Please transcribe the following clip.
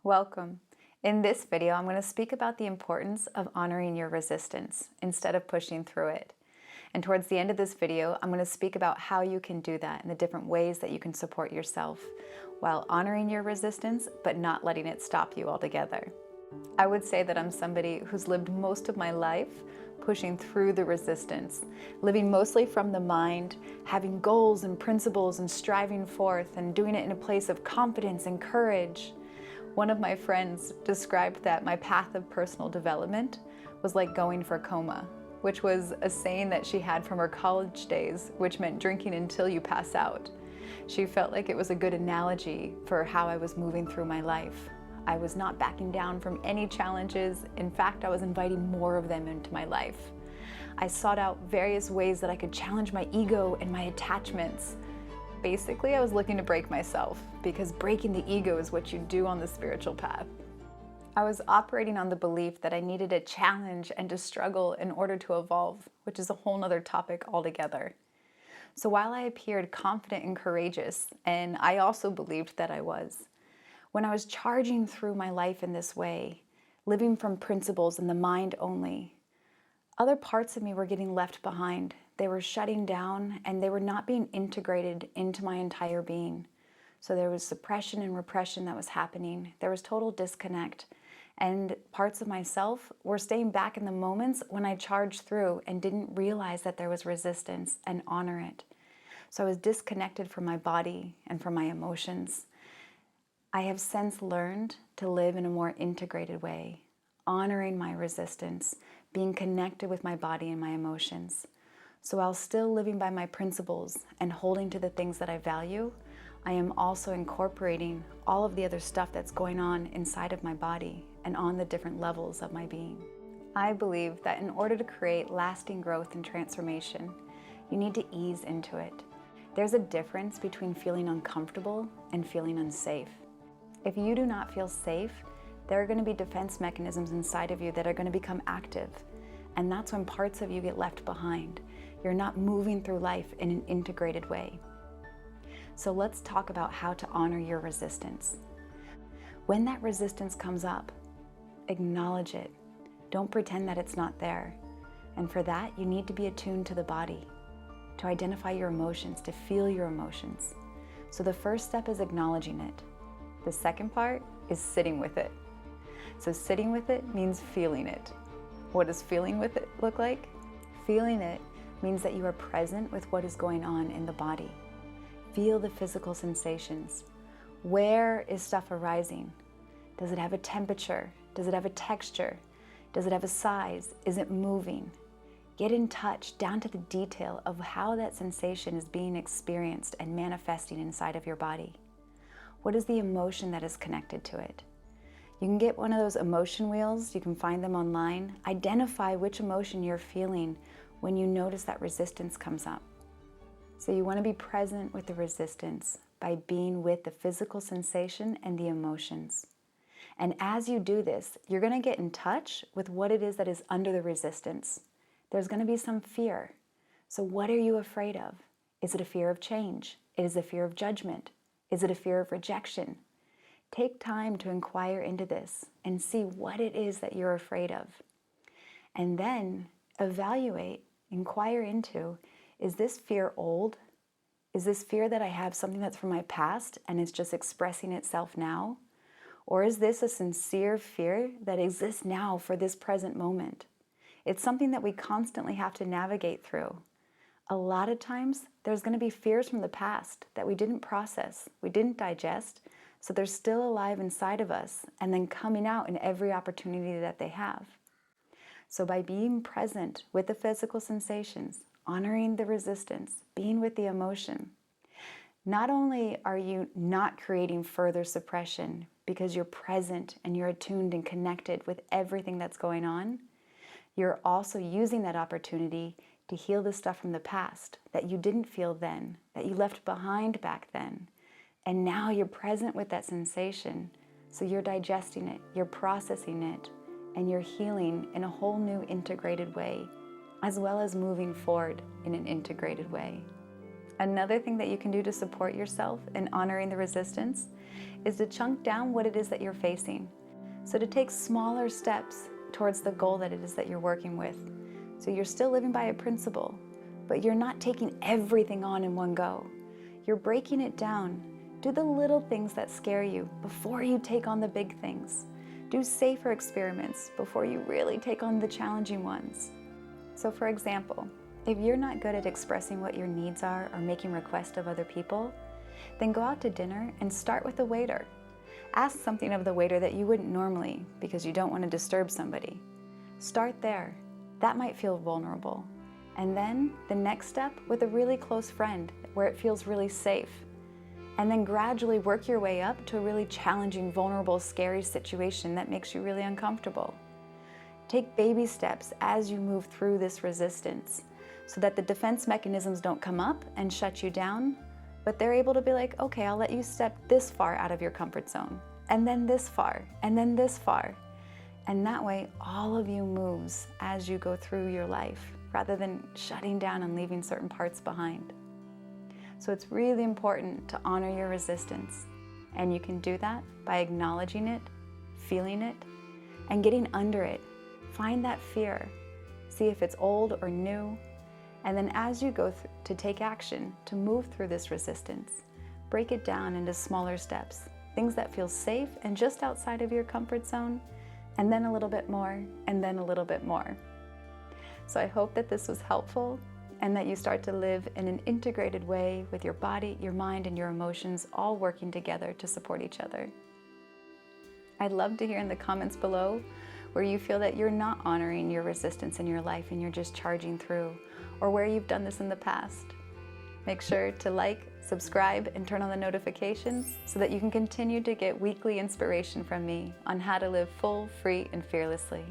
Welcome. In this video, I'm going to speak about the importance of honoring your resistance instead of pushing through it. And towards the end of this video, I'm going to speak about how you can do that and the different ways that you can support yourself while honoring your resistance, but not letting it stop you altogether. I would say that I'm somebody who's lived most of my life pushing through the resistance, living mostly from the mind, having goals and principles and striving forth and doing it in a place of confidence and courage. One of my friends described that my path of personal development was like going for coma, which was a saying that she had from her college days, which meant drinking until you pass out. She felt like it was a good analogy for how I was moving through my life. I was not backing down from any challenges. In fact, I was inviting more of them into my life. I sought out various ways that I could challenge my ego and my attachments. Basically, I was looking to break myself, because breaking the ego is what you do on the spiritual path. I was operating on the belief that I needed a challenge and to struggle in order to evolve, which is a whole nother topic altogether. So while I appeared confident and courageous, and I also believed that I was, when I was charging through my life in this way, living from principles in the mind only, other parts of me were getting left behind. They were shutting down and they were not being integrated into my entire being. So there was suppression and repression that was happening. There was total disconnect. And parts of myself were staying back in the moments when I charged through and didn't realize that there was resistance and honor it. So I was disconnected from my body and from my emotions. I have since learned to live in a more integrated way, honoring my resistance, being connected with my body and my emotions. So while still living by my principles and holding to the things that I value, I am also incorporating all of the other stuff that's going on inside of my body and on the different levels of my being. I believe that in order to create lasting growth and transformation, you need to ease into it. There's a difference between feeling uncomfortable and feeling unsafe. If you do not feel safe, there are going to be defense mechanisms inside of you that are going to become active. And that's when parts of you get left behind. You're not moving through life in an integrated way. So let's talk about how to honor your resistance. When that resistance comes up, acknowledge it. Don't pretend that it's not there. And for that, you need to be attuned to the body, to identify your emotions, to feel your emotions. So the first step is acknowledging it. The second part is sitting with it. So sitting with it means feeling it. What does feeling with it look like? Feeling it means that you are present with what is going on in the body. Feel the physical sensations. Where is stuff arising? Does it have a temperature? Does it have a texture? Does it have a size? Is it moving? Get in touch down to the detail of how that sensation is being experienced and manifesting inside of your body. What is the emotion that is connected to it? You can get one of those emotion wheels, you can find them online. Identify which emotion you're feeling when you notice that resistance comes up. So you want to be present with the resistance by being with the physical sensation and the emotions. And as you do this, you're going to get in touch with what it is that is under the resistance. There's going to be some fear. So what are you afraid of? Is it a fear of change? Is it a fear of judgment? Is it a fear of rejection? Take time to inquire into this and see what it is that you're afraid of. And then evaluate, inquire into, is this fear old? Is this fear that I have something that's from my past and it's just expressing itself now? Or is this a sincere fear that exists now for this present moment? It's something that we constantly have to navigate through. A lot of times, there's going to be fears from the past that we didn't process, we didn't digest, so they're still alive inside of us and then coming out in every opportunity that they have. So by being present with the physical sensations, honoring the resistance, being with the emotion, not only are you not creating further suppression because you're present and you're attuned and connected with everything that's going on, you're also using that opportunity to heal the stuff from the past that you didn't feel then, that you left behind back then. And now you're present with that sensation. So you're digesting it, you're processing it, and you're healing in a whole new integrated way, as well as moving forward in an integrated way. Another thing that you can do to support yourself in honoring the resistance is to chunk down what it is that you're facing. So to take smaller steps towards the goal that it is that you're working with. So you're still living by a principle, but you're not taking everything on in one go. You're breaking it down. Do the little things that scare you before you take on the big things. Do safer experiments before you really take on the challenging ones. So for example, if you're not good at expressing what your needs are or making requests of other people, then go out to dinner and start with the waiter. Ask something of the waiter that you wouldn't normally because you don't want to disturb somebody. Start there. That might feel vulnerable. And then the next step with a really close friend where it feels really safe. And then gradually work your way up to a really challenging, vulnerable, scary situation that makes you really uncomfortable. Take baby steps as you move through this resistance so that the defense mechanisms don't come up and shut you down, but they're able to be like, okay, I'll let you step this far out of your comfort zone, and then this far, and then this far. And that way, all of you moves as you go through your life, rather than shutting down and leaving certain parts behind. So it's really important to honor your resistance. And you can do that by acknowledging it, feeling it, and getting under it. Find that fear. See if it's old or new. And then as you go to take action, to move through this resistance, break it down into smaller steps, things that feel safe and just outside of your comfort zone, and then a little bit more, and then a little bit more. So I hope that this was helpful and that you start to live in an integrated way with your body, your mind, and your emotions all working together to support each other. I'd love to hear in the comments below where you feel that you're not honoring your resistance in your life and you're just charging through, or where you've done this in the past. Make sure to like, subscribe, and turn on the notifications so that you can continue to get weekly inspiration from me on how to live full, free, and fearlessly.